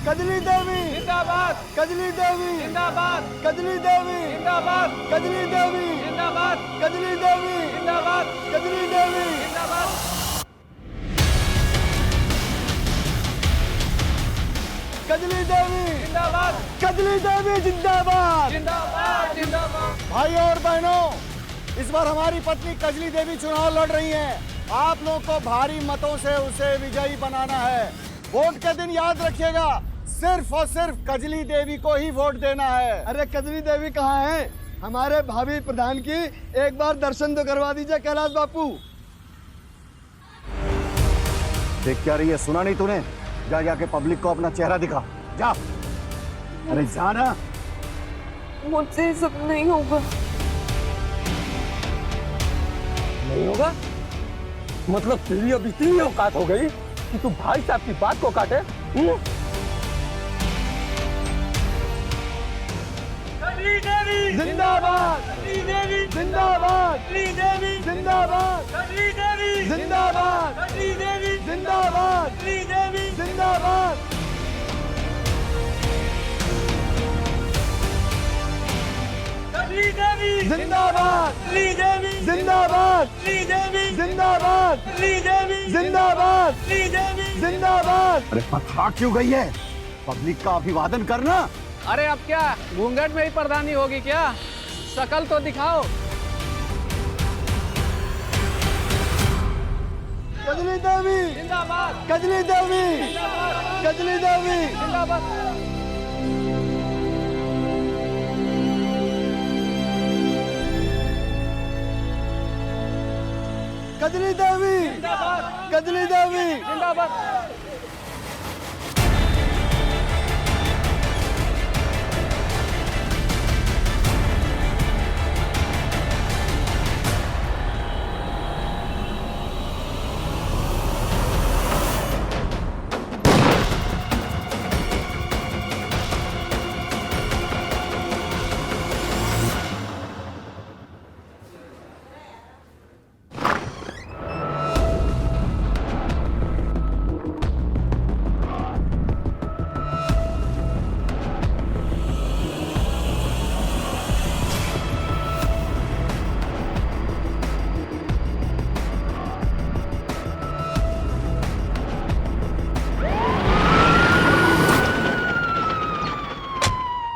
कजली देवी जिंदाबाद, कजली देवी जिंदाबाद, कजली देवी जिंदाबाद, कजली देवी जिंदाबाद, कजली देवी जिंदाबाद, कजली देवी जिंदाबाद, कजली देवी जिंदाबाद, कजली देवी जिंदाबाद। जिंदाबाद, जिंदाबाद। भाइयों और बहनों, इस बार हमारी पत्नी कजली देवी चुनाव लड़ रही हैं। आप लोगों को भारी मतों से उसे विजयी बनाना है। वोट के दिन याद रखिएगा, सिर्फ और सिर्फ कजली देवी को ही वोट देना है। अरे कजली देवी कहाँ है? हमारे भावी प्रधान की एक बार दर्शन तो करवा दीजिए कैलाश बापू। देख क्या रही है, सुना नहीं तूने? जा जाके पब्लिक को अपना चेहरा दिखा, जा। अरे जा ना। मुझसे सब नहीं होगा। नहीं होगा? मतलब तेरी अब इतनी औकात हो गई कि तू भाई साहब की बात को काटे? कजली देवी जिंदाबाद, कजली देवी जिंदाबाद, कजली देवी जिंदाबाद, कजली देवी जिंदाबाद, कजली देवी जिंदाबाद, कजली देवी जिंदाबाद। कजली देवी जिंदाबाद, कजली देवी जिंदाबाद, कजली देवी जिंदाबाद, कजली देवी जिंदाबाद, कजली देवी जिंदाबाद। अरे पथरा क्यों गई है? पब्लिक का अभिवादन करना। अरे अब क्या घूंघट में ही प्रधानी होगी क्या? शकल तो दिखाओ। कजली देवी जिंदाबाद, कजली देवी कजली देवी जिंदाबाद, कजली देवी जिंदाबाद, कजली देवी जिंदाबाद।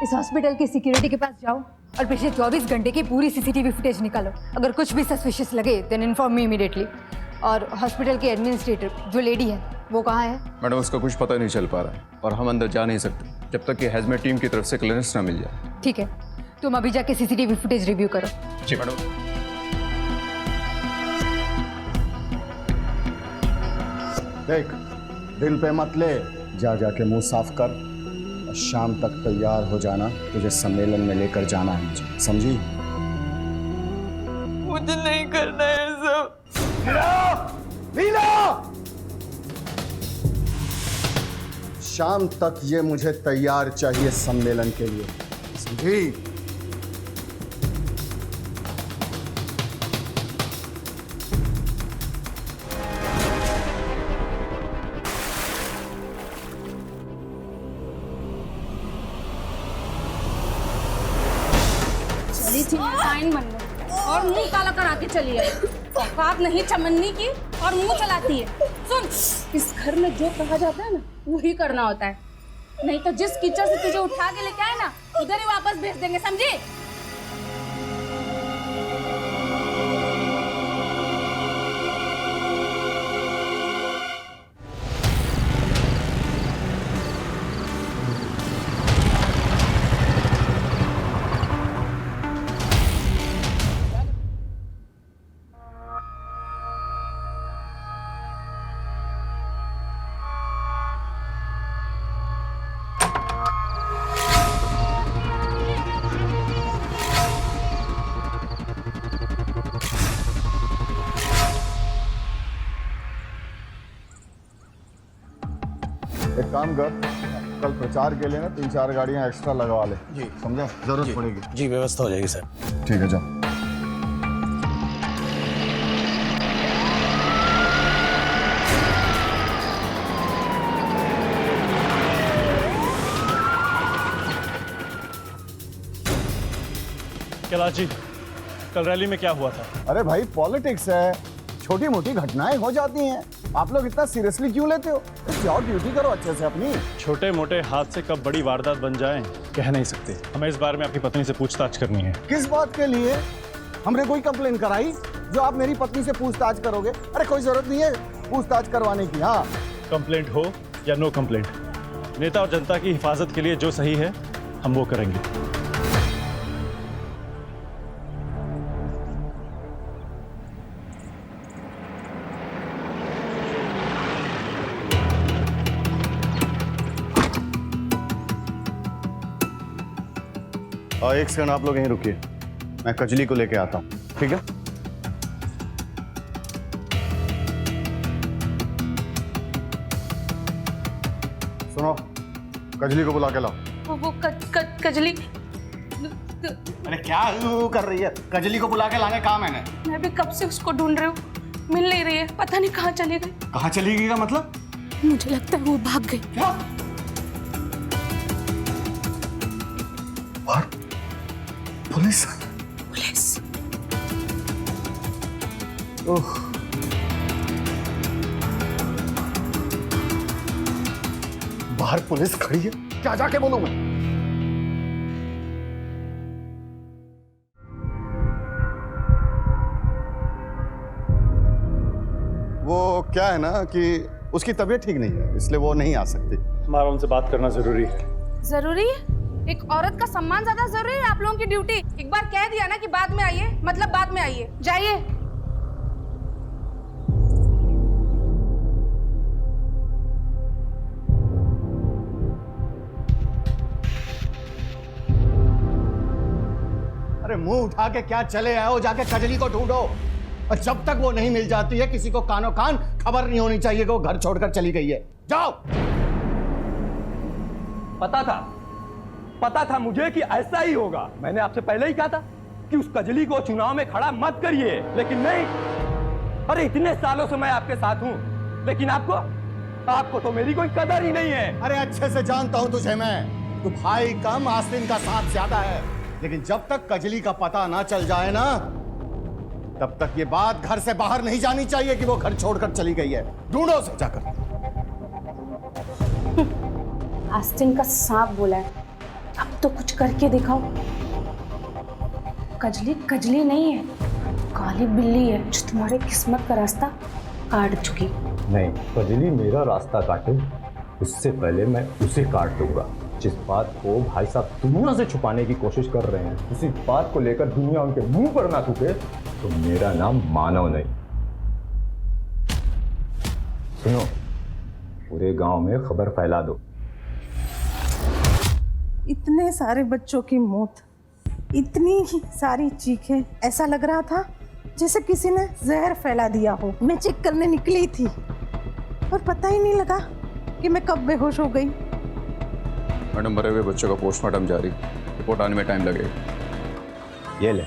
इस हॉस्पिटल की सिक्योरिटी के पास जाओ और पिछले 24 घंटे की पूरी सीसीटीवी फुटेज निकालो। अगर कुछ भी सस्पिशियस लगे देन इन्फॉर्म मी इमीडिएटली। और हॉस्पिटल के एडमिनिस्ट्रेटर जो लेडी है वो कहाँ है? मैडम उसका कुछ पता नहीं चल पा रहा है और हम अंदर जा नहीं सकते जब तक कि हैजमेट टीम की तरफ से क्लियरेंस ना मिल जाए। ठीक है, तुम अभी जाके सीसीटीवी फुटेज रिव्यू करो। जी मैडम। देख, दिल पे मत ले, जा जाके मुंह साफ कर और शाम तक तैयार हो जाना। तुझे सम्मेलन में लेकर जाना है मुझे, समझी? मुझे नहीं करना है सब। लीला! शाम तक ये मुझे तैयार चाहिए सम्मेलन के लिए, समझी? चली थी टाइम मन लो और मुंह काला करा के चली आई। औकात नहीं चमन्नी की और मुंह चलाती है। सुन, इस घर में जो कहा जाता है ना वही करना होता है, नहीं तो जिस कीचड़ से तुझे उठा के लेके आए ना उधर ही वापस भेज देंगे, समझी? एक काम कर, कल प्रचार के लिए ना 3-4 गाड़ियां एक्स्ट्रा लगवा ले। जी समझा, जरूरत पड़ेगी। जी व्यवस्था हो जाएगी सर। ठीक है, जाओ। कैलाश जी, कल रैली में क्या हुआ था? अरे भाई पॉलिटिक्स है, छोटी मोटी घटनाएं हो जाती हैं। आप लोग इतना सीरियसली क्यों लेते हो? जाओ ड्यूटी करो अच्छे से अपनी। छोटे मोटे हादसे कब बड़ी वारदात बन जाएं, कह नहीं सकते। हमें इस बारे में आपकी पत्नी से पूछताछ करनी है। किस बात के लिए? हमने कोई कंप्लेन कराई जो आप मेरी पत्नी से पूछताछ करोगे? अरे कोई जरूरत नहीं है पूछताछ करवाने की। हाँ, कंप्लेंट हो या नो कंप्लेंट, नेता और जनता की हिफाजत के लिए जो सही है हम वो करेंगे। एक सेकंड आप लोग यहीं रुकिए, मैं कजली को लेके आता हूँ, ठीक है? सुनो, कजली को बुला के लाओ। वो कजली। अरे क्या कर रही है? कजली को बुला के लाने कहा मैंने। मैं भी कब से उसको ढूंढ रही हूँ, मिल नहीं रही है, पता नहीं कहाँ चली गई। कहाँ चली गई का मतलब? मुझे लगता है वो भाग गई। क्या? और पुलिस? पुलिस? ओह, बाहर पुलिस खड़ी है, क्या जाके बोलूं मैं? वो क्या है ना कि उसकी तबीयत ठीक नहीं है, इसलिए वो नहीं आ सकती। हमारा उनसे बात करना जरूरी है। जरूरी है? एक औरत का सम्मान ज्यादा जरूरी है आप लोगों की ड्यूटी? एक बार कह दिया ना कि बाद में आइए, मतलब बाद में आइए। जाइए। अरे मुंह उठा के क्या चले आओ, जाके कजली को ढूंढो। और जब तक वो नहीं मिल जाती है, किसी को कानो कान खबर नहीं होनी चाहिए कि वो घर छोड़कर चली गई है। जाओ। पता था मुझे कि ऐसा ही होगा। मैंने आपसे पहले ही कहा था कि उस कजली को चुनाव में खड़ा मत करिए, लेकिन नहीं। अरे इतने सालों से मैं आपके साथ हूं, लेकिन आपको तो मेरी कोई कदर ही नहीं है। अरे अच्छे से जानता हूं तुझे मैं, तू भाई कम आस्तीन का साथ ज्यादा है। लेकिन जब तक कजली का पता ना चल जाए ना, तब तक ये बात घर से बाहर नहीं जानी चाहिए कि वो घर छोड़कर चली गई है। ढूंढो उसे जाकर। आस्तीन का सांप बोला है, अब तो कुछ करके दिखाओ। कजली नहीं है, काली बिल्ली है जो तुम्हारे किस्मत का रास्ता काट चुकी। नहीं, कजली मेरा रास्ता काटे उससे पहले मैं उसे काट दूंगा। जिस बात को भाई साहब दुनिया से छुपाने की कोशिश कर रहे हैं, उसी बात को लेकर दुनिया उनके मुंह पर ना थूके तो मेरा नाम मानव नहीं। सुनो, पूरे गांव में खबर फैला दो। इतने सारे बच्चों की मौत, इतनी ही सारी चीखें, ऐसा लग रहा था जैसे किसी ने जहर फैला दिया हो। मैं चेक करने निकली थी और पता ही नहीं लगा कि मैं कब बेहोश हो गई। मैडम, मरे हुए बच्चों का पोस्टमार्टम जारी, रिपोर्ट आने में टाइम लगेगा। ये ले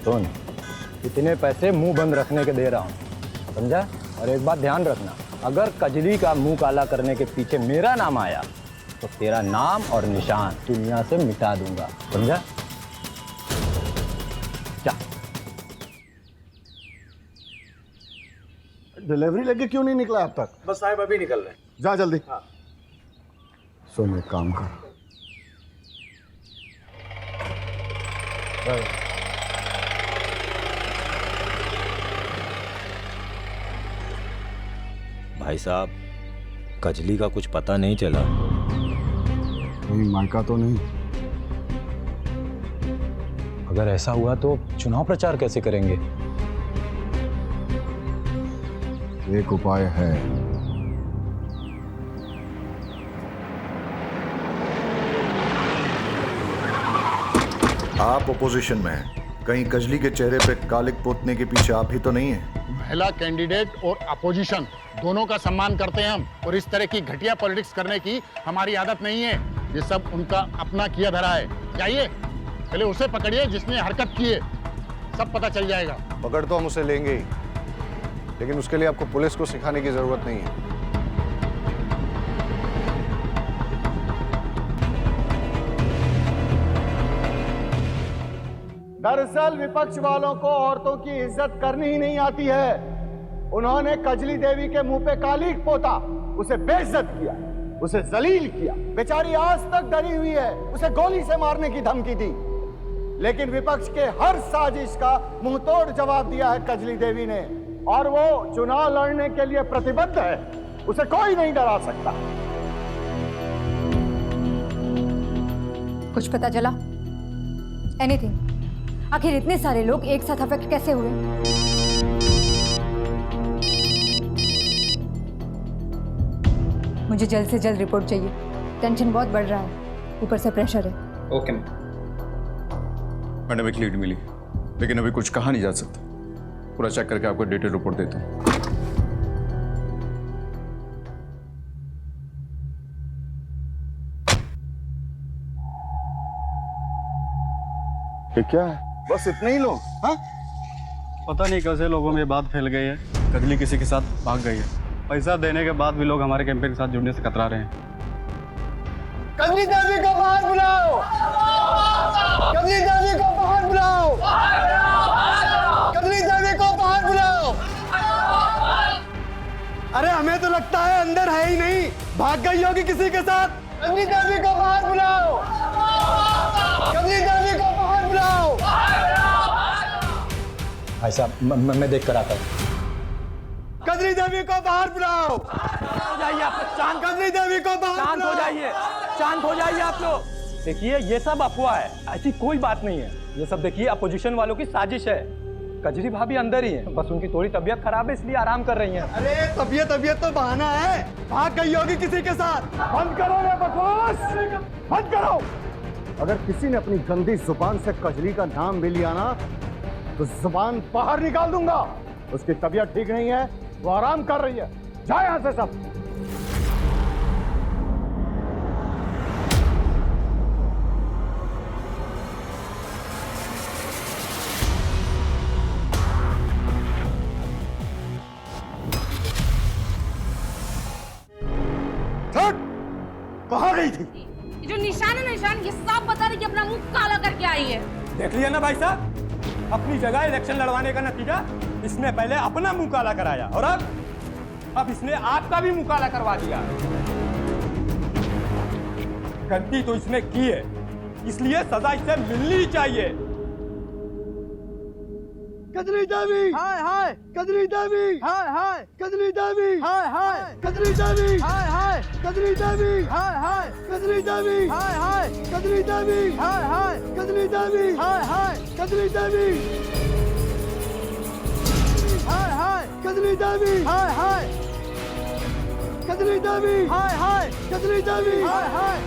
सुन, इतने पैसे मुंह बंद रखने के दे रहा हूँ, समझा? और एक बात ध्यान रखना, अगर कजली का मुंह काला करने के पीछे मेरा नाम आया तो तेरा नाम और निशान दुनिया से मिटा दूंगा, समझा? क्या डिलीवरी लेके क्यों नहीं निकला अब तक? बस साहब अभी निकल रहे हैं। जा जल्दी। हाँ। सुन, एक काम कर, भाई साहब, कजली का कुछ पता नहीं चला? नहीं, मायका तो नहीं। अगर ऐसा हुआ तो चुनाव प्रचार कैसे करेंगे? एक उपाय है। आप ओपोजिशन में हैं, कहीं कजली के चेहरे पे कालिक पोतने के पीछे आप ही तो नहीं है? महिला कैंडिडेट और अपोजिशन दोनों का सम्मान करते हैं हम, और इस तरह की घटिया पॉलिटिक्स करने की हमारी आदत नहीं है। ये सब उनका अपना किया धरा है। जाइए, पहले उसे पकड़िए जिसने हरकत की है, सब पता चल जाएगा। पकड़ तो हम उसे लेंगे ही, लेकिन उसके लिए आपको पुलिस को सिखाने की जरूरत नहीं है। दरअसल विपक्ष वालों को औरतों की इज्जत करनी ही नहीं आती है। उन्होंने कजली देवी के मुंह पे कालीक पोता, उसे बेइज्जत किया, उसे जलील किया। बेचारी आज तक डरी हुई है, उसे गोली से मारने की धमकी दी। लेकिन विपक्ष के हर साजिश का मुंहतोड़ जवाब दिया है कजली देवी ने, और वो चुनाव लड़ने के लिए प्रतिबद्ध है। उसे कोई नहीं डरा सकता। कुछ पता चला? एनीथिंग? आखिर इतने सारे लोग एक साथ अफेक्ट कैसे हुए? मुझे जल्द से जल्द रिपोर्ट चाहिए। टेंशन बहुत बढ़ रहा है, ऊपर से प्रेशर है। ओके मैडम, एक लीड मिली, लेकिन अभी कुछ कहा नहीं जा सकता। पूरा चेक करके आपको डिटेल रिपोर्ट देता हूँ। ये क्या है? बस इतने ही लोग? हाँ? पता नहीं कैसे लोगों में ये बात फैल गई है, कजली किसी के साथ भाग गई है। पैसा देने के बाद भी लोग हमारे कैंपेन के साथ जुड़ने से कतरा रहे हैं। कजली देवी को बाहर बुलाओ! कजली देवी को बाहर बुलाओ! कजली देवी को बाहर बुलाओ! अरे हमें तो लगता है अंदर है ही नहीं, भाग गई होगी किसी के साथ। कजली देवी को बाहर बुलाओ! कजली देवी को बाहर बुलाओ! भाई साहब मैं देख कर आता हूँ। कजली देवी को बाहर बुलाओ! हो जाइए आप, शांत। कजली देवी को बाहर शांत हो जाइए, शांत हो जाइए आप लोग। देखिए ये सब अफवाह है, ऐसी कोई बात नहीं है। ये सब देखिए अपोजिशन वालों की साजिश है। कजरी भाभी अंदर ही है, बस उनकी थोड़ी तबीयत खराब है इसलिए आराम कर रही हैं। अरे तबीयत तो बहाना है, भाग गई होगी किसी के साथ। बंद करो ये बकवास, बंद करो। अगर किसी ने अपनी गंदी जुबान से कजरी का नाम भी लिया ना, तो जुबान बाहर निकाल दूंगा। उसकी तबीयत ठीक नहीं है, वो आराम कर रही है। जाओ यहां से सब। कहाँ गई थी? ये जो निशान है, निशान ये सब बता रही कि अपना मुंह काला करके आई है। देख लिया ना भाई साहब, अपनी जगह इलेक्शन लड़वाने का नतीजा। इसने पहले अपना मुंह काला कराया और अब इसने आपका भी मुंह काला करवा दिया। गलती तो इसने की है, इसलिए सजा इसे मिलनी ही चाहिए। कजरी देवी, हाय हाय। कजरी देवी, हाय हाय। कजरी देवी, हाय हाय। कजरी देवी, हाय हाय। कजरी देवी, हाय हाय। कजरी देवी, हाय हाय। कजरी देवी, हाय हाय। कजरी देवी, हाय हाय। कजरी देवी, हाय हाय। कजरी देवी, हाय हाय। कजरी देवी, हाय हाय। कजरी देवी, हाय हाय।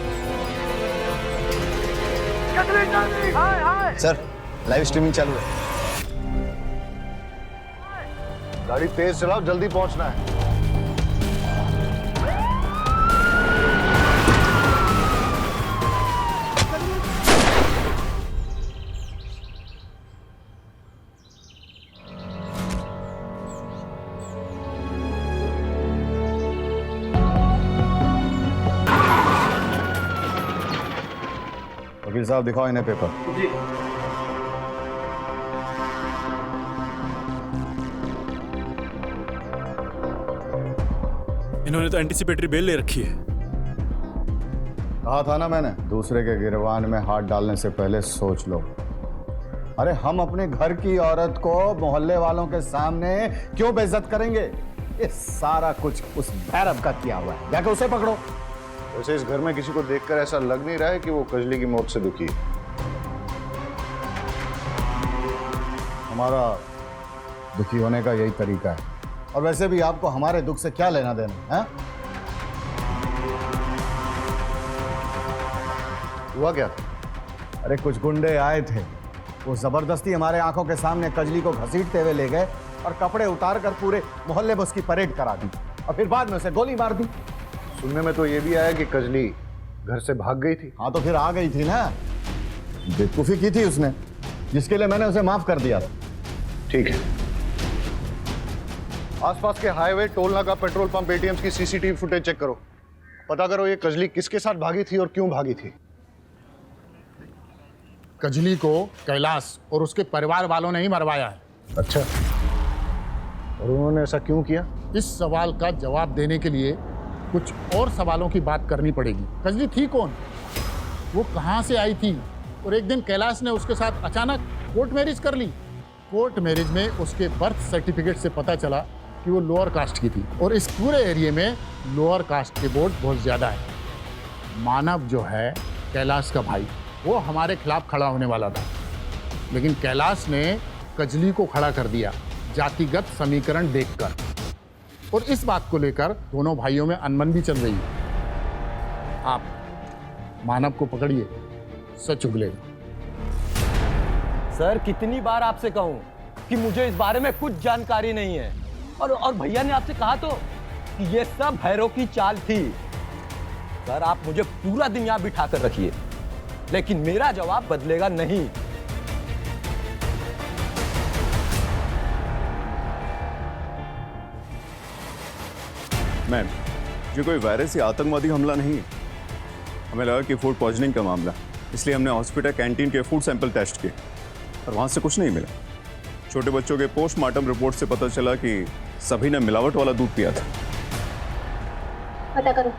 कजरी देवी, हाय हाय। सर, लाइव स्ट्रीमिंग चालू है। गाड़ी तेज चलाओ, जल्दी पहुंचना है। वकील साहब दिखाओ इन्हें पेपर। जी। इन्होंने तो एंटीसिपेटरी बेल ले रखी है। कहा था ना मैंने, दूसरे के गिरबान में हाथ डालने से पहले सोच लो। अरे हम अपने घर की औरत को मोहल्ले वालों के सामने क्यों बेइज्जत करेंगे? ये सारा कुछ उस भैरव का किया हुआ है, जाके उसे पकड़ो। वैसे इस घर में किसी को देखकर ऐसा लग नहीं रहा है कि वो कजली की मौत से दुखी है। हमारा दुखी होने का यही तरीका है। और वैसे भी आपको हमारे दुख से क्या लेना देना है? हुआ क्या था? अरे कुछ गुंडे आए थे, वो जबरदस्ती हमारे आंखों के सामने कजली को घसीटते हुए ले गए और कपड़े उतार कर पूरे मोहल्ले में उसकी परेड करा दी और फिर बाद में उसे गोली मार दी। सुनने में तो ये भी आया कि कजली घर से भाग गई थी। हाँ तो फिर आ गई थी ना, बेवकूफी की थी उसने, जिसके लिए मैंने उसे माफ कर दिया था। ठीक है, आसपास के हाईवे, टोल नाका, पेट्रोल पंप, एटीएम्स की सीसीटीवी फुटेज चेक करो। पता करो ये कजली किसके साथ भागी थी और क्यों भागी थी। कजली को कैलाश और उसके परिवार वालों ने ही मरवाया है। अच्छा, और उन्होंने ऐसा क्यों किया? इस सवाल का जवाब देने के लिए कुछ और सवालों की बात करनी पड़ेगी। कजली थी कौन, वो कहाँ से आई थी, और एक दिन कैलाश ने उसके साथ अचानक कोर्ट मैरिज कर ली। कोर्ट मैरिज में उसके बर्थ सर्टिफिकेट से पता चला कि वो लोअर कास्ट की थी, और इस पूरे एरिया में लोअर कास्ट के वोट बहुत ज़्यादा है। मानव जो है कैलाश का भाई, वो हमारे खिलाफ खड़ा होने वाला था, लेकिन कैलाश ने कजली को खड़ा कर दिया जातिगत समीकरण देखकर, और इस बात को लेकर दोनों भाइयों में अनबन भी चल रही है। आप मानव को पकड़िए, सच उगलेगा। सर, कितनी बार आपसे कहूं कि मुझे इस बारे में कुछ जानकारी नहीं है, और भैया ने आपसे कहा तो कि ये सब भैरव की चाल थी। सर, आप मुझे पूरा दिन यहां बिठा कर रखिए, लेकिन मेरा जवाब बदलेगा नहीं। मैम, ये कोई वायरस या आतंकवादी हमला नहीं है। हमें लगा कि फूड पॉइजनिंग का मामला, इसलिए हमने हॉस्पिटल कैंटीन के फूड सैंपल टेस्ट किए, और वहाँ से कुछ नहीं मिला। छोटे बच्चों के पोस्टमार्टम रिपोर्ट से पता चला कि सभी ने मिलावट वाला दूध पिया था। पता करो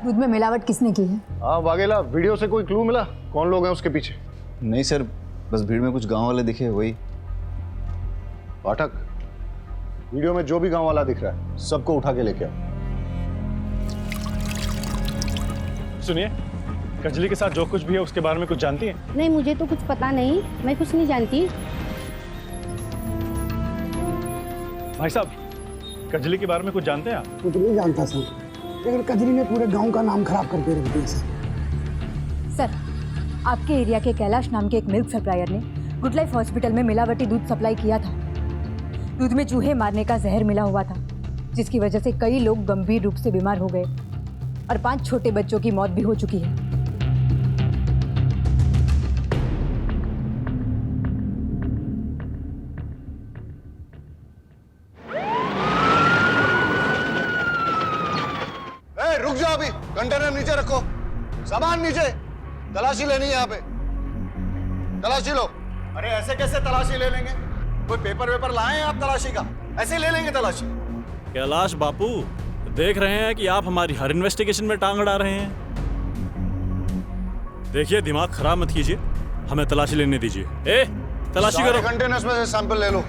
दूध में मिलावट किसने की है। हाँ वाघेला, वीडियो से कोई क्लू मिला कौन लोग हैं उसके पीछे? नहीं सर, बस भीड़ में कुछ गांव वाले दिखे, वही। पाठक, वीडियो में जो भी गांव वाला दिख रहा है सबको उठा के लेके आओ। सुनिए, कजली के साथ जो कुछ भी है उसके बारे में कुछ जानती हैं? नहीं, मुझे तो कुछ पता नहीं, मैं कुछ नहीं जानती। भाई साहब, कजली के बारे में कुछ जानते हैं आप? कुछ नहीं जानता सर, लेकिन कजली ने पूरे गांव का नाम खराब करके रख दिया सर, आपके एरिया के कैलाश नाम के एक मिल्क सप्लायर ने गुड लाइफ हॉस्पिटल में मिलावटी दूध सप्लाई किया था। दूध में चूहे मारने का जहर मिला हुआ था, जिसकी वजह से कई लोग गंभीर रूप से बीमार हो गए और 5 छोटे बच्चों की मौत भी हो चुकी है। रुक जाओ, अभी कंटेनर नीचे रखो, सामान नीचे, तलाशी लेनी है यहाँ पे, तलाशी लो। अरे ऐसे कैसे तलाशी ले लेंगे? कोई पेपर वेपर लाए हैं आप तलाशी का? ऐसे ले लेंगे तलाशी? कैलाश बापू, देख रहे हैं कि आप हमारी हर इन्वेस्टिगेशन में टांग अड़ा रहे हैं। देखिए, दिमाग खराब मत कीजिए, हमें तलाशी लेने दीजिए। तलाशी करो। कंटेनर्स में से सैंपल ले लो।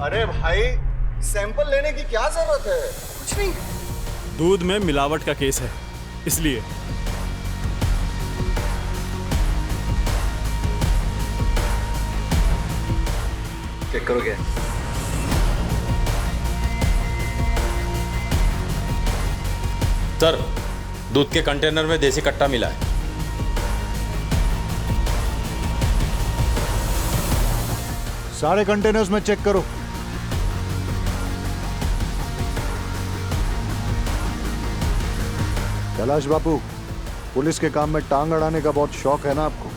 अरे भाई, सैंपल लेने की क्या जरूरत है? कुछ नहीं। दूध में मिलावट का केस है, इसलिए। चेक करोगे? सर, दूध के कंटेनर में देसी कट्टा मिला है। सारे कंटेनर्स में चेक करो। कैलाश बापू, पुलिस के काम में टांग अड़ाने का बहुत शौक है ना आपको?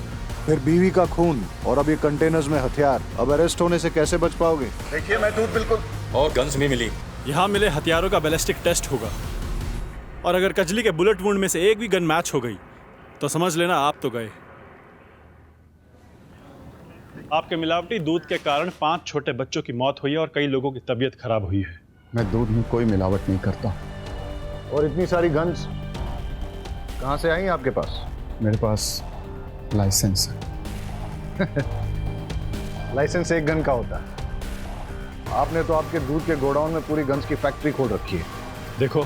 फिर बीवी का खून और अब ये कंटेनर्स में हथियार, अब अरेस्ट होने से कैसे बच पाओगे? देखिए, मैं दूध बिल्कुल। और गन्स भी मिली। यहाँ मिले हथियारों का बैलिस्टिक टेस्ट होगा, और अगर कजली के बुलेट वुंड में से एक भी गन मैच हो गई तो समझ लेना आप तो गए। आपके मिलावटी दूध के कारण 5 छोटे बच्चों की मौत हुई है और कई लोगों की तबीयत खराब हुई है। मैं दूध में कोई मिलावट नहीं करता। और इतनी सारी गन्स कहाँ से आई आपके पास? मेरे पास लाइसेंस है। लाइसेंस एक गन का होता है। आपने तो आपके दूध के गोडाउन में पूरी गन्स की फैक्ट्री खोल रखी है। देखो,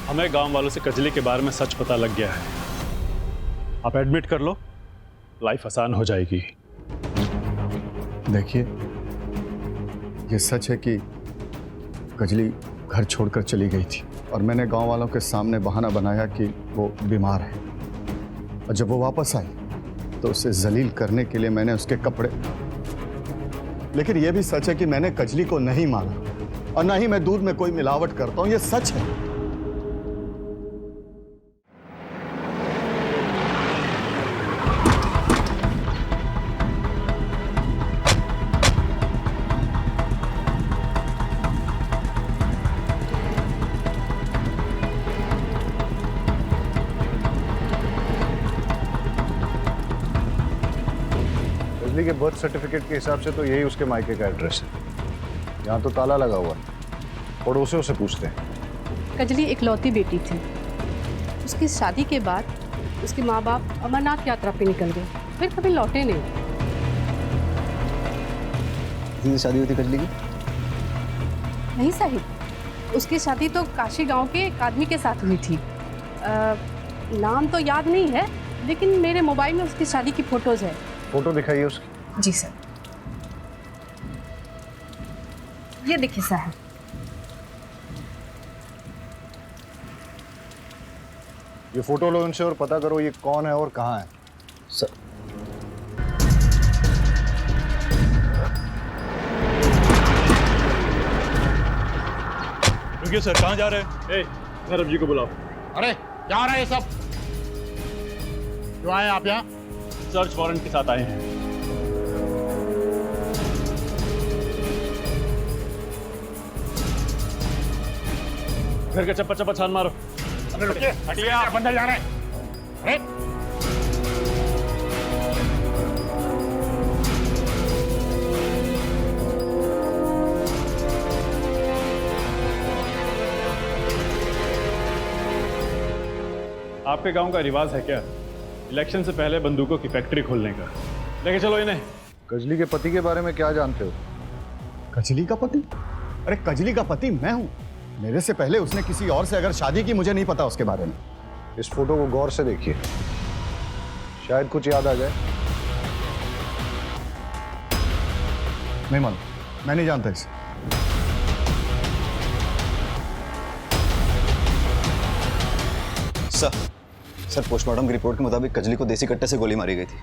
हमें गांव वालों से कजली के बारे में सच पता लग गया है। आप एडमिट कर लो, लाइफ आसान हो जाएगी। देखिए, ये सच है कि कजली घर छोड़कर चली गई थी, और मैंने गांव वालों के सामने बहाना बनाया कि वो बीमार है, और जब वो वापस आई तो उसे जलील करने के लिए मैंने उसके कपड़े। लेकिन यह भी सच है कि मैंने कजली को नहीं मारा, और ना ही मैं दूध में कोई मिलावट करता हूं, ये सच है। के बर्थ सर्टिफिकेट के हिसाब से तो यही उसके मायके का एड्रेस है। यहाँ तो ताला लगा हुआ है, पड़ोसियों से पूछते हैं। कजली इकलौती बेटी थी। उसकी शादी के बाद उसके माँ बाप अमरनाथ यात्रा पे निकल गए, फिर कभी लौटे नहीं। किसी से शादी हुई थी कजली की? नहीं साहिब, उसकी शादी तो काशी गांव के एक आदमी के साथ हुई थी। नाम तो याद नहीं है, लेकिन मेरे मोबाइल में उसकी शादी की फोटोज है। फोटो दिखाइए उसकी। जी सर, ये देखिए साहब। ये फोटो लो उनसे और पता करो ये कौन है और कहाँ है। सर रुकिए सर, कहाँ जा रहे हैं? धर्म जी को बुलाओ। अरे क्या हो रहा है ये सब? क्यों आए आप यहाँ? सर्च वारंट के साथ आए हैं। घर का चप्पा चप्पा छान मारो। अरे रुकिए, हटिए, आप अंदर जा रहे हैं। अरे आपके गांव का रिवाज है क्या इलेक्शन से पहले बंदूकों की फैक्ट्री खोलने का? लेके चलो इन्हें। कजली के पति के बारे में क्या जानते हो? कजली का पति? अरे कजली का पति मैं हूं। मेरे से पहले उसने किसी और से अगर शादी की, मुझे नहीं पता उसके बारे में। इस फोटो को गौर से देखिए, शायद कुछ याद आ जाए। नहीं मालूम, मैं नहीं जानता इसे। सर पोस्टमार्टम की रिपोर्ट के मुताबिक कजली को देसी कट्टे से गोली मारी गई थी,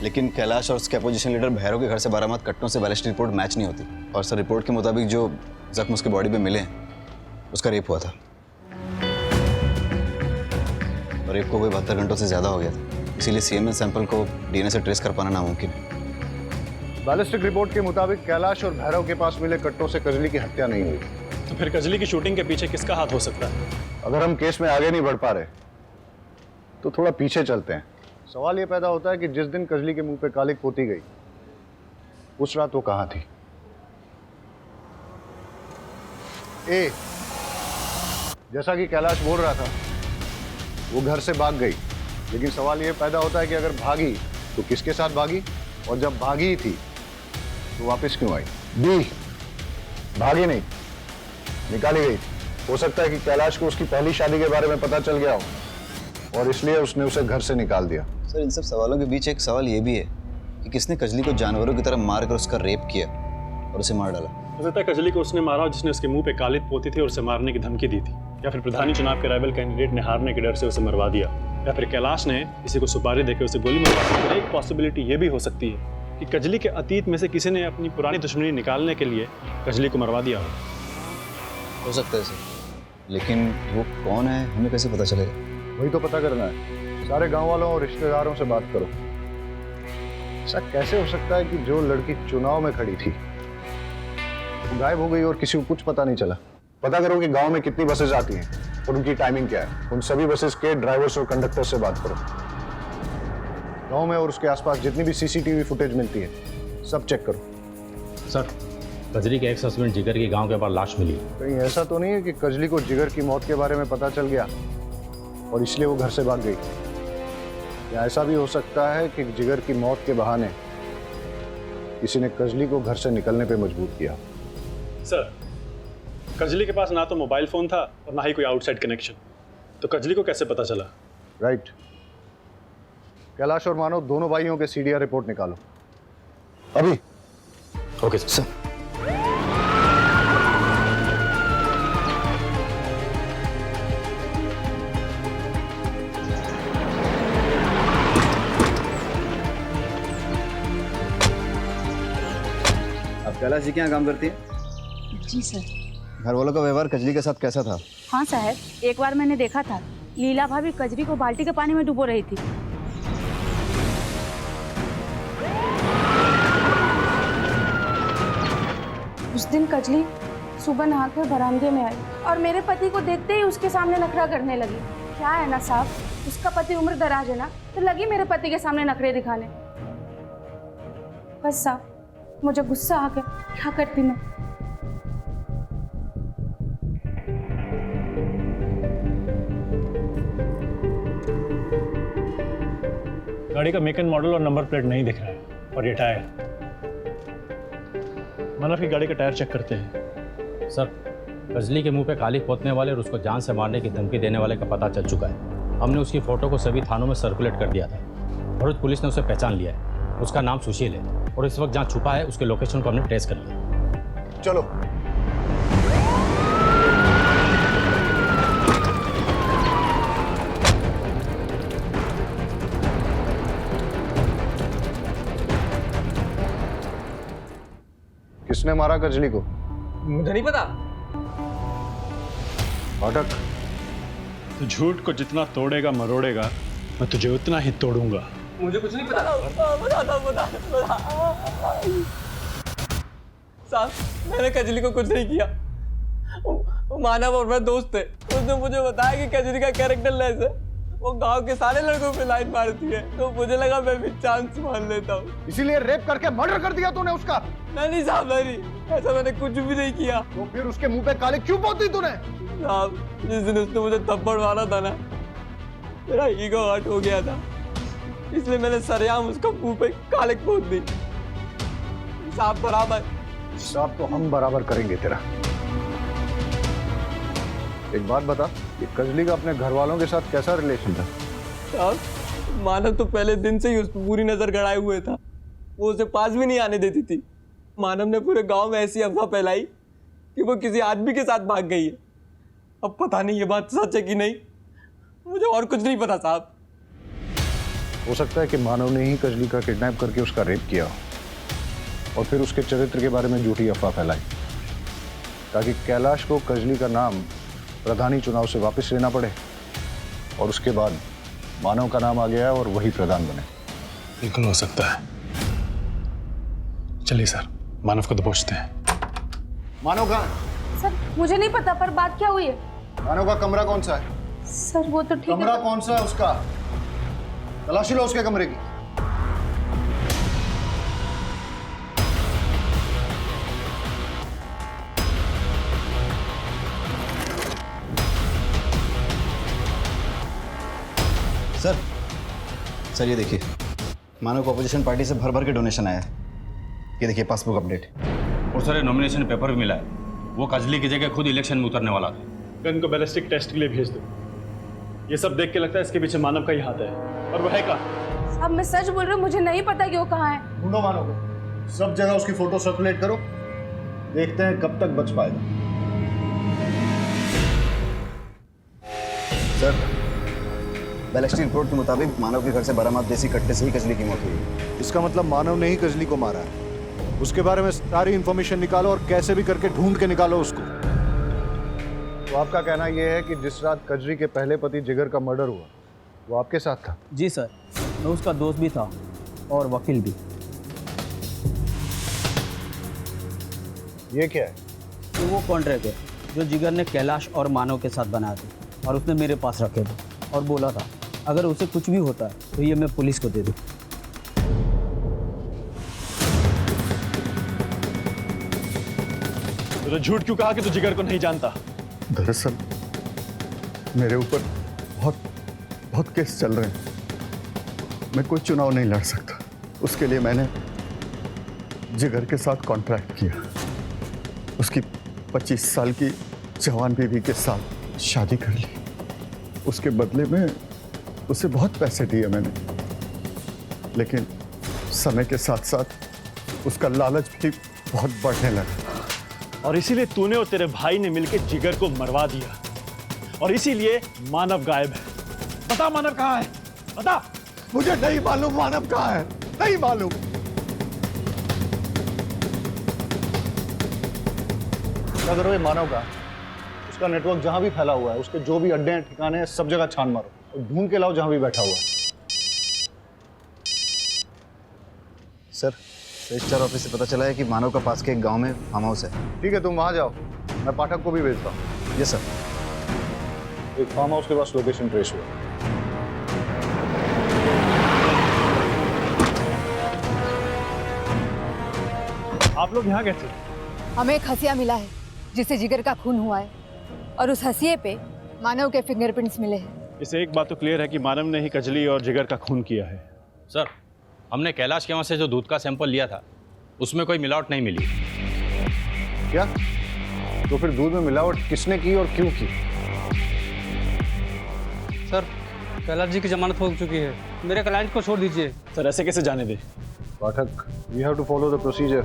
लेकिन कैलाश और उसके अपोजिशन लीडर भैरव के घर से बरामद कट्टों से बैलिस्टिक रिपोर्ट मैच नहीं होती। और सर रिपोर्ट के मुताबिक जो जख्म उसके बॉडी पे मिले हैं उसका रेप हुआ था, और रेप को कोई 72 घंटों से ज़्यादा हो गया था, इसीलिए सीएमएन सैंपल को डीएनए से ट्रेस कर पाना नामुमकिन है। बैलिस्टिक रिपोर्ट के मुताबिक कैलाश और भैरव के पास मिले कट्टों से कजली की हत्या नहीं हुई। तो फिर कजली की शूटिंग के पीछे किसका हाथ हो सकता है? अगर हम केस में आगे नहीं बढ़ पा रहे तो थोड़ा पीछे चलते हैं। सवाल ये पैदा होता है कि जिस दिन कजली के मुंह पे कालिक पोती गई उस रात वो कहाँ थी? ए, जैसा कि कैलाश बोल रहा था वो घर से भाग गई, लेकिन सवाल ये पैदा होता है कि अगर भागी तो किसके साथ भागी, और जब भागी थी तो वापस क्यों आई? बी, भागी नहीं, निकाली गई। हो सकता है कि कैलाश को उसकी पहली शादी के बारे में पता चल गया हो और इसलिए उसने उसे घर से निकाल दिया। सर इन सब सवालों के बीच एक सवाल ये भी है कि किसने कजली को जानवरों की तरह मार कर उसका रेप किया और उसे मार डाला? हो सकता है कजली को उसने मारा जिसने उसके मुंह पे कालिक पोती थी और उसे मारने की धमकी दी थी, या फिर प्रधानी चुनाव के राइवल कैंडिडेट ने हारने के डर से उसे मरवा दिया, या फिर कैलाश ने किसी को सुपारी देकर उसे गोली मरवा दी। एक पॉसिबिलिटी ये भी हो सकती है कि कजली के अतीत में से किसी ने अपनी पुरानी दुश्मनी निकालने के लिए कजली को मरवा दिया हो सकता है सर, लेकिन वो कौन है हमें कैसे पता चलेगा? वही तो पता करना है। सारे गांव वालों और रिश्तेदारों से बात करो। ऐसा कैसे हो सकता है कि जो लड़की चुनाव में खड़ी थी वो गायब हो गई और किसी को कुछ पता नहीं चला? पता करो कि गांव में कितनी बसेज आती हैं और उनकी टाइमिंग क्या है। उन सभी बसेज के ड्राइवर्स और कंडक्टर से बात करो। गांव में और उसके आसपास जितनी भी सीसीटीवी फुटेज मिलती है सब चेक करो। सर कजली के एक्स हस्बैंड जिगर की गांव के पास लाश मिली। कहीं ऐसा तो नहीं है कि कजली को जिगर की मौत के बारे में पता चल गया और इसलिए वो घर से भाग गई? या ऐसा भी हो सकता है कि जिगर की मौत के बहाने किसी ने कजली को घर से निकलने पे मजबूर किया? सर कजली के पास ना तो मोबाइल फोन था और ना ही कोई आउटसाइड कनेक्शन, तो कजली को कैसे पता चला? राइट। कैलाश और मानव दोनों भाइयों के सीडीआर रिपोर्ट निकालो अभी। Okay sir. आप कैलाश जी के यहाँ काम करती हैं? जी सर। घर वालों का व्यवहार कजली के साथ कैसा था? हाँ साहब, एक बार मैंने देखा था लीला भाभी कजरी को बाल्टी के पानी में डुबो रही थी। उस दिन कजली सुबह नहाकर बरामदे में आई और मेरे पति को देखते ही उसके सामने नखरा करने लगी। क्या है ना साहब, उसका पति उम्र दराज है ना, तो लगी मेरे पति के सामने नखरे दिखाने। बस साहब, मुझे गुस्सा आ गया, क्या करती मैं। गाड़ी का मेक एंड मॉडल और नंबर प्लेट नहीं दिख रहा है, और ये टायर। मानव की गाड़ी का टायर चेक करते हैं। सर, कजली के मुंह पे काली पोतने वाले और उसको जान से मारने की धमकी देने वाले का पता चल चुका है। हमने उसकी फोटो को सभी थानों में सर्कुलेट कर दिया था। भरूच पुलिस ने उसे पहचान लिया है। उसका नाम सुशील है और इस वक्त जहाँ छुपा है उसके लोकेशन को हमने ट्रेस कर लिया। चलो। किसने मारा कजली को? मुझे नहीं पता। पाठक, तो झूठ को जितना तोड़ेगा मरोड़ेगा, मैं तुझे उतना ही तोड़ूंगा। मुझे कुछ नहीं पता। साहब, मैंने कजली को कुछ नहीं किया। मानव और मैं दोस्त थे। उसने मुझे बताया कि कजली का कैरेक्टर लेस है, वो गांव के सारे लड़कों पे लाइन मारती है, तो मुझे लगा मैं भी चांस मान लेता हूँ। इसीलिए रेप करके मर्डर कर दिया तूने उसका? नहीं साहब, नहीं, ऐसा मैंने कुछ भी नहीं किया। तो फिर उसके मुंह पे काली क्यों पोती तूने? साहब, जिस दिन उसने मुझे थप्पड़ मारा था ना, मेरा ईगो हर्ट हो गया था, इसलिए मैंने सरेआम उसका मुंह पे कालिक पोत दी। साहब बराबर। साहब तो हम बराबर करेंगे तेरा। एक बात बता, ये कजली का अपने घर वालों के साथ कैसा रिलेशन था? साहब, मानव तो पहले दिन से ही उस पर पूरी नजर गड़ाए हुए था। वो उसे पास भी नहीं आने देती थी। मानव ने पूरे गांव में ऐसी अफवाह फैलाई कि वो किसी आदमी के साथ भाग गई है। अब पता नहीं ये बात सच है कि नहीं, मुझे और कुछ नहीं पता साहब। हो सकता है कि मानव ने ही कजली का किडनैप करके उसका रेप किया और फिर उसके चरित्र के बारे में झूठी अफवाह फैलाई, ताकि कैलाश को कजली का नाम प्रधानी चुनाव से वापस लेना पड़े, और उसके बाद मानव का नाम आ गया और वही प्रधान बने। बिल्कुल हो सकता है। चलिए सर, मानव को दबोचते हैं। मानव कहाँ है? सर, मुझे नहीं पता, पर बात क्या हुई है? मानव का कमरा कौन सा है? सर, वो तो ठीक है। कमरा कौन सा है उसका? तलाशी लो उसके कमरे की। सर ये देखिए, मानव को अपोजिशन पार्टी से भर भर के डोनेशन आया है। ये देखिए पासबुक अपडेट। और सर नॉमिनेशन पेपर भी मिला है। वो कजली की जगह खुद इलेक्शन में उतरने वाला था। गन को बैलिस्टिक टेस्ट के लिए भेज दो। ये सब देख के लगता है इसके पीछे मानव का ही हाथ है। और वो है कहाँ? साहब, मैं सच बोल रही हूँ, मुझे नहीं पता कि वो कहाँ है। ढूंढो मानव को, सब जगह उसकी फोटो सर्कुलेट करो, देखते हैं कब तक बच पाएगा। सर, बैलिस्टिक रिपोर्ट के मुताबिक मानव के घर से बरामद देसी कट्टे से ही कजली की मौत हुई। इसका मतलब मानव ने ही कजली को मारा है। उसके बारे में सारी इंफॉर्मेशन निकालो और कैसे भी करके ढूंढ के निकालो उसको। तो आपका कहना यह है कि जिस रात कजली के पहले पति जिगर का मर्डर हुआ, वो आपके साथ था? जी सर, मैं उसका दोस्त भी था और वकील भी। ये क्या है? तो वो कॉन्ट्रैक्ट है जो जिगर ने कैलाश और मानव के साथ बनाया था, और उसने मेरे पास रखे थे और बोला था अगर उसे कुछ भी होता है तो ये मैं पुलिस को दे दूँ। तो झूठ क्यों कहा कि तू जिगर को नहीं जानता? दरअसल मेरे ऊपर बहुत केस चल रहे हैं। मैं कोई चुनाव नहीं लड़ सकता। उसके लिए मैंने जिगर के साथ कॉन्ट्रैक्ट किया। उसकी 25 साल की जवान बीवी के साथ शादी कर ली। उसके बदले में उसे बहुत पैसे दिए मैंने, लेकिन समय के साथ साथ उसका लालच भी बहुत बढ़ने लगा। और इसीलिए तूने और तेरे भाई ने मिलकर जिगर को मरवा दिया, और इसीलिए मानव गायब है। बता मानव कहाँ है? बता। मुझे नहीं मालूम मानव कहाँ है, नहीं मालूम। क्या करोगे मानव का? उसका नेटवर्क जहां भी फैला हुआ है, उसके जो भी अड्डे हैं, ठिकाने हैं, सब जगह छान मारो और ढूंढ के लाओ जहां भी बैठा हुआ है। सर, रजिस्ट्रार ऑफिस से पता चला है कि मानव का पास के एक गांव में फार्म हाउस है। ठीक है, तुम वहां जाओ, मैं पाठक को भी भेजता हूँ। Yes sir. एक फार्म हाउस के पास लोकेशन ट्रेस हुआ। आप लोग यहाँ कैसे? हमें एक हसिया मिला है जिससे जिगर का खून हुआ है और उस हसिये पे मानव के फिंगरप्रिंट्स मिले हैं। इससे एक बात तो क्लियर है कि मानव ने ही कजली और जिगर का खून किया है। सर, हमने कैलाश के वहाँ से जो दूध का सैंपल लिया था उसमें कोई मिलावट नहीं मिली। क्या? तो फिर दूध में मिलावट किसने की और क्यों की? सर, कैलाश जी की जमानत हो चुकी है, मेरे क्लाइंट को छोड़ दीजिए। सर ऐसे कैसे जाने दे? Pathak, we have to follow the procedure.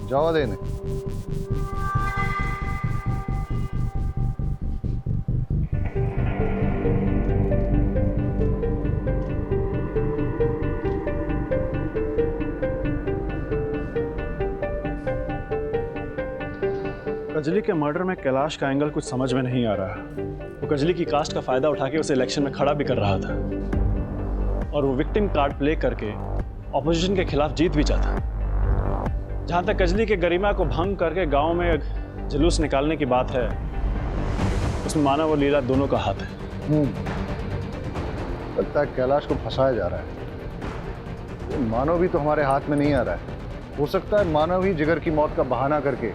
जावा देने। कजली के मर्डर में कैलाश का एंगल कुछ समझ में नहीं आ रहा। वो कजली की कास्ट का फायदा उठा के उसे इलेक्शन में खड़ा भी कर रहा था और वो विक्टिम कार्ड प्ले करके ऑपोजिशन के खिलाफ जीत भी चाहता। जहां तक कजली के गरिमा को भंग करके गांव में जुलूस निकालने की बात है, उसमें मानव और लीला दोनों का हाथ है। लगता है कैलाश को फंसाया जा रहा है। मानव भी तो हमारे हाथ में नहीं आ रहा है। हो सकता है मानव ही जिगर की मौत का बहाना करके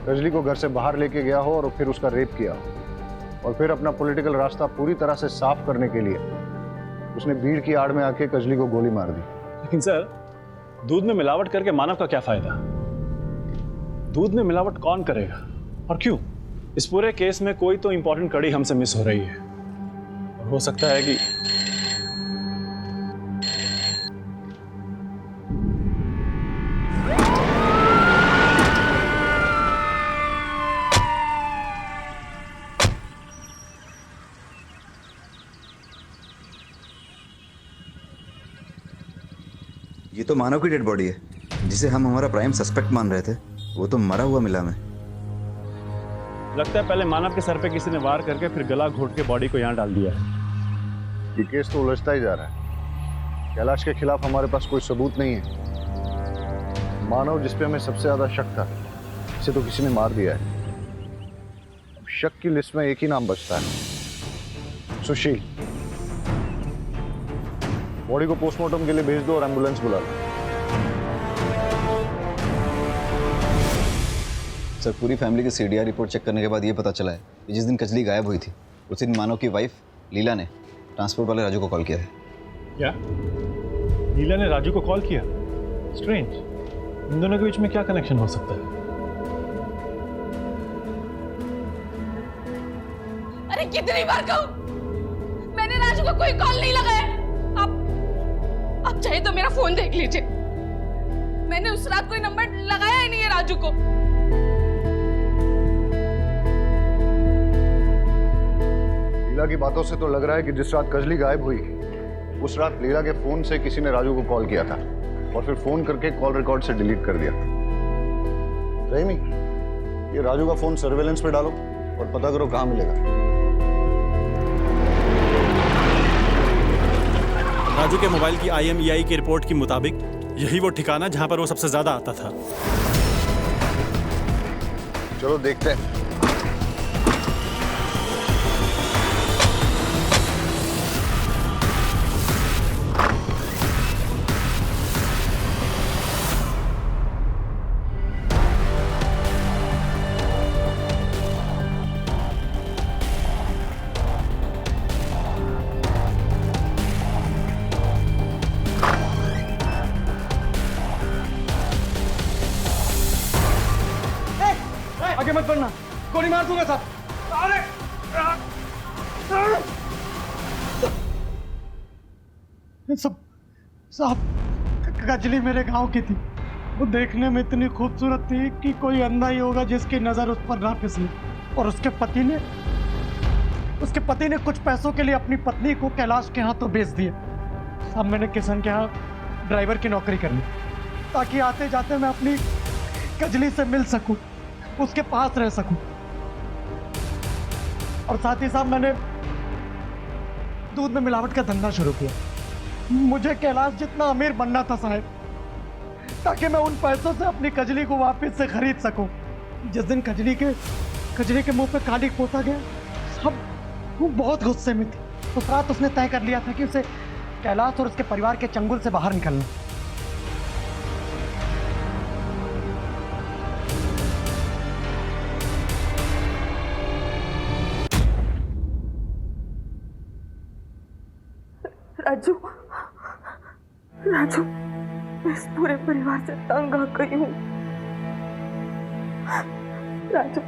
कजली को घर से बाहर लेके गया हो और फिर उसका रेप किया हो और फिर अपना पॉलिटिकल रास्ता पूरी तरह से साफ करने के लिए उसने भीड़ की आड़ में आके कजली को गोली मार दी। लेकिन सर, दूध में मिलावट करके मानव का क्या फायदा? दूध में मिलावट कौन करेगा और क्यों? इस पूरे केस में कोई तो इंपॉर्टेंट कड़ी हमसे मिस हो रही है और हो सकता है कि ये तो मानव की डेड बॉडी है जिसे हम हमारा प्राइम सस्पेक्ट मान रहे थे। वो तो मरा हुआ मिला हमें। लगता है पहले मानव के सर पे किसी ने वार करके फिर गला घोट के बॉडी को यहाँ डाल दिया है। ये केस तो उलझता ही जा रहा है। कैलाश के खिलाफ हमारे पास कोई सबूत नहीं है। मानव जिस पे हमें सबसे ज्यादा शक था, इसे तो किसी ने मार दिया है। अब शक की लिस्ट में एक ही नाम बचता है, सुशील। बॉडी को पोस्टमार्टम के लिए भेज दो और एम्बुलेंस बुला लो। सर, पूरी फैमिली की सीडीआर रिपोर्ट चेक करने के बाद ये पता चला है कि जिस दिन कजली गायब हुई थी उसी दिन मानव की वाइफ लीला ने ट्रांसपोर्ट वाले राजू को कॉल किया है। क्या? लीला ने राजू को कॉल किया? स्ट्रेंज। इन दोनों के बीच में क्या कनेक्शन हो सकता है? अरे कितनी बार कहूं, मैंने राजू को कोई कॉल नहीं लगाया। आप चाहे तो मेरा फोन देख लीजिए, मैंने उस रात कोई नंबर लगाया ही नहीं है राजू को। लीला की बातों से तो लग रहा है कि जिस रात कजली गायब हुई उस रात लीला के फोन से किसी ने राजू को कॉल किया था और फिर फोन करके कॉल रिकॉर्ड से डिलीट कर दिया। रहीमी, ये राजू का फोन सर्वेलेंस पे डालो और पता करो कहां मिलेगा। राजू के मोबाइल की IMEI की रिपोर्ट के मुताबिक यही वो ठिकाना जहां पर वो सबसे ज्यादा आता था। चलो देखते हैं। आगे मत बढ़ना, गोली मार दूंगा साहब। अरे सब साहब, कजली मेरे गांव की थी। वो देखने में इतनी खूबसूरत थी कि कोई अंधा ही होगा जिसकी नजर उस पर ना फिसले। और उसके पति ने कुछ पैसों के लिए अपनी पत्नी को कैलाश के हाथों बेच दिया। साहब, मैंने किशन के यहाँ ड्राइवर की नौकरी कर ली ताकि आते जाते मैं अपनी कजली से मिल सकूं, उसके पास रह सकूं। और साथ ही साहब, मैंने दूध में मिलावट का धंधा शुरू किया। मुझे कैलाश जितना अमीर बनना था साहब, ताकि मैं उन पैसों से अपनी कजली को वापस से खरीद सकूं। जिस दिन कजली के मुंह पे कालिक पोता गया, सब वो बहुत गुस्से में थी। उस रात उसने तय कर लिया था कि उसे कैलाश और उसके परिवार के चंगुल से बाहर निकलना। राजू, राजू, मैं इस पूरे परिवार से तंग आ गई हूँ। राजू,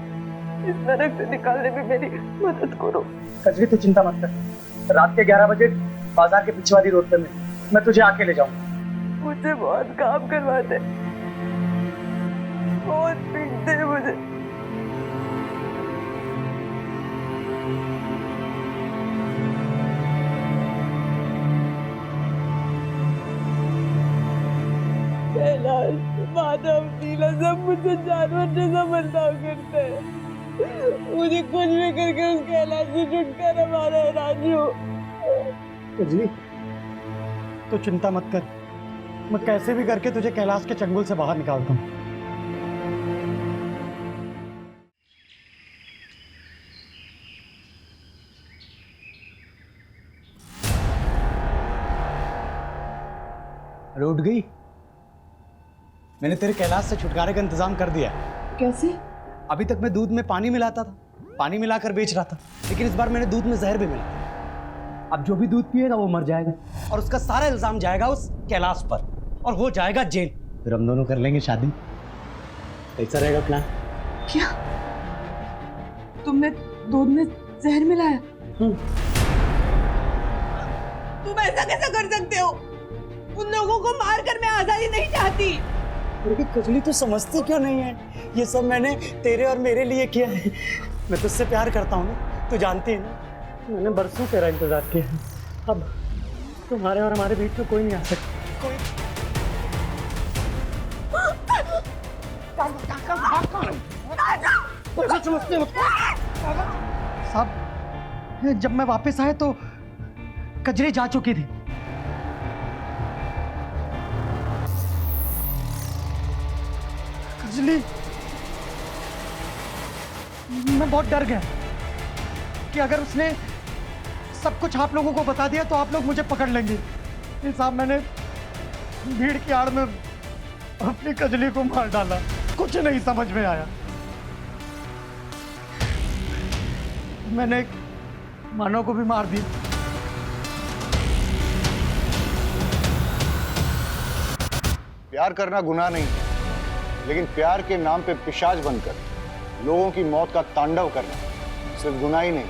इस नरक से निकालने में मेरी मदद करो। कजरी तू चिंता मत कर, रात के 11 बजे बाजार के पीछे वाली रोड पे मैं तुझे आके ले जाऊंगा। मुझे बहुत काम करवाते, बहुत पीटते मुझे। कैलाश, माधव, नीला सब मुझे जानवर जैसा बर्ताव करते हैं। मुझे कुछ भी करके उस कैलाश से छुटकारा मारा है राजू। कजरी तू चिंता मत कर, मैं कैसे भी करके तुझे कैलाश के चंगुल से बाहर निकालता हूँ। अरे उठ गई? मैंने तेरे कैलाश से छुटकारे का इंतजाम कर दिया है। कैसे? अभी तक मैं दूध में पानी मिलाता था, पानी मिलाकर बेच रहा था, लेकिन इस बार मैंने दूध में जहर भी मिला। अब जो भी दूध पिएगा वो मर जाएगा और उसका सारा इल्जाम जाएगा उस कैलाश पर और वो जाएगा जेल। फिर हम दोनों कर लेंगे शादी। कैसा रहेगा प्लान? क्या तुमने दूध में जहर मिलाया? तुम ऐसा कैसा कर सकते हो? उन लोगों को मारकर मैं आजादी नहीं चाहती। लेकिन कजली तू समझती क्यों नहीं है? ये सब मैंने तेरे और मेरे लिए किया है। मैं तुझसे प्यार करता हूँ ना, तू जानती है ना। मैंने बरसों तेरा इंतजार किया है। अब तुम्हारे और हमारे बीच में कोई नहीं आ सकता। कोई साहब, जब मैं वापस आया तो कजरी जा चुकी थी। कजली, मैं बहुत डर गया कि अगर उसने सब कुछ आप लोगों को बता दिया तो आप लोग मुझे पकड़ लेंगे। साहब, मैंने भीड़ की आड़ में अपनी कजली को मार डाला। कुछ नहीं समझ में आया। मैंने मानव को भी मार दिया। प्यार करना गुनाह नहीं है, लेकिन प्यार के नाम पे पिशाच बनकर लोगों की मौत का तांडव करना सिर्फ गुनाह ही नहीं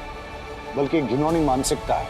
बल्कि घिनौनी मानसिकता है।